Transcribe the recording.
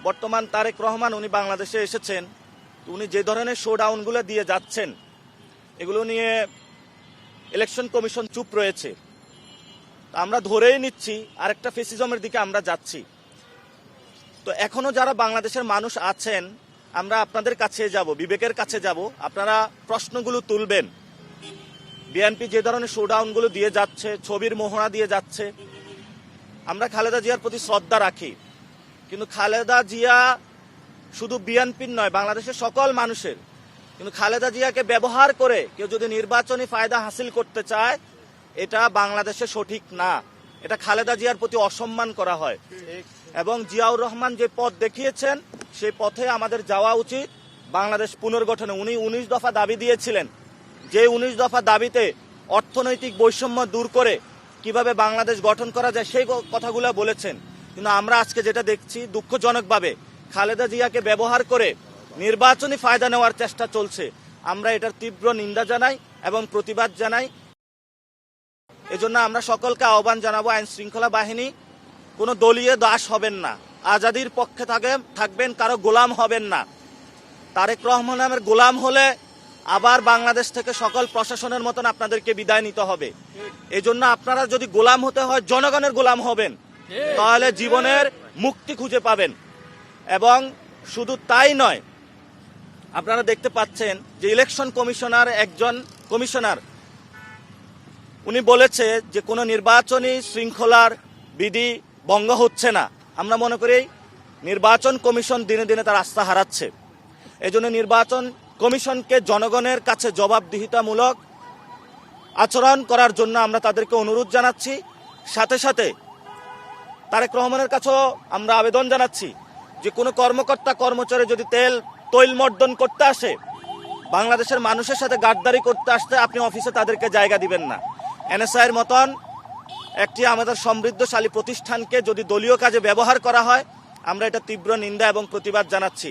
বর্তমান তারেক রহমান উনি বাংলাদেশে এসেছেন, উনি যে ধরনের শোডাউনগুলো দিয়ে যাচ্ছেন এগুলো নিয়ে ইলেকশন কমিশন চুপ রয়েছে। আমরা ধরেই নিচ্ছি আরেকটা ফেসিজমের দিকে আমরা যাচ্ছি। তো এখনো যারা বাংলাদেশের মানুষ আছেন, আমরা আপনাদের কাছে যাব, বিবেকের কাছে যাব, আপনারা প্রশ্নগুলো তুলবেন। বিএনপি যে ধরনের শোডাউনগুলো দিয়ে যাচ্ছে, ছবির মোহরা দিয়ে যাচ্ছে, আমরা খালেদা জিয়ার প্রতি শ্রদ্ধা রাখি, কিন্তু খালেদা জিয়া শুধু বিএনপির নয়, বাংলাদেশের সকল মানুষের। কিন্তু খালেদা জিয়াকে ব্যবহার করে কেউ যদি নির্বাচনী ফায়দা হাসিল করতে চায়, এটা বাংলাদেশে সঠিক না, এটা খালেদা জিয়ার প্রতি অসম্মান করা হয়। এবং জিয়াউর রহমান যে পথ দেখিয়েছেন সেই পথে আমাদের যাওয়া উচিত। বাংলাদেশ পুনর্গঠনে উনি 19 দফা দাবি দিয়েছিলেন, যে 19 দফা দাবিতে অর্থনৈতিক বৈষম্য দূর করে কিভাবে বাংলাদেশ গঠন করা যায় সেই কথাগুলো বলেছেন। কিন্তু আমরা আজকে যেটা দেখছি, দুঃখজনকভাবে খালেদা জিয়াকে ব্যবহার করে নির্বাচনী ফায়দা নেওয়ার চেষ্টা চলছে। আমরা এটার তীব্র নিন্দা জানাই এবং প্রতিবাদ জানাই। এজন্য আমরা সকলকে আহ্বান জানাবো, আইন শৃঙ্খলা বাহিনী কোনো দলীয় দাস হবেন না, আজাদির পক্ষে থাকবেন, কারো গোলাম হবেন না। তারেক রহমানের গোলাম হলে আবার বাংলাদেশ থেকে সকল প্রশাসনের মতন আপনাদেরকে বিদায় নিতে হবে। এজন্য আপনারা যদি গোলাম হতে হয়, জনগণের গোলাম হবেন, তাহলে জীবনের মুক্তি খুঁজে পাবেন। এবং শুধু তাই নয়, আপনারা দেখতে পাচ্ছেন যে ইলেকশন কমিশনার, একজন কমিশনার, উনি বলেছে যে কোনো নির্বাচনী শৃঙ্খলার বিধি ভঙ্গ হচ্ছে না। আমরা মনে করি নির্বাচন কমিশন দিনে দিনে তার আস্থা হারাচ্ছে। এজন্য নির্বাচন কমিশনকে জনগণের কাছে জবাবদিহিতামূলক আচরণ করার জন্য আমরা তাদেরকে অনুরোধ জানাচ্ছি। সাথে সাথে তারেক রহমানের কাছেও আমরা আবেদন জানাচ্ছি যে কোনো কর্মকর্তা কর্মচারী যদি তৈলমর্দন করতে আসে, বাংলাদেশের মানুষের সাথে গাদ্দারি করতে আসতে, আপনি অফিসে তাদেরকে জায়গা দিবেন না। এনএসআইয়ের মতন একটি আমাদের সমৃদ্ধশালী প্রতিষ্ঠানকে যদি দলীয় কাজে ব্যবহার করা হয়, আমরা এটা তীব্র নিন্দা এবং প্রতিবাদ জানাচ্ছি।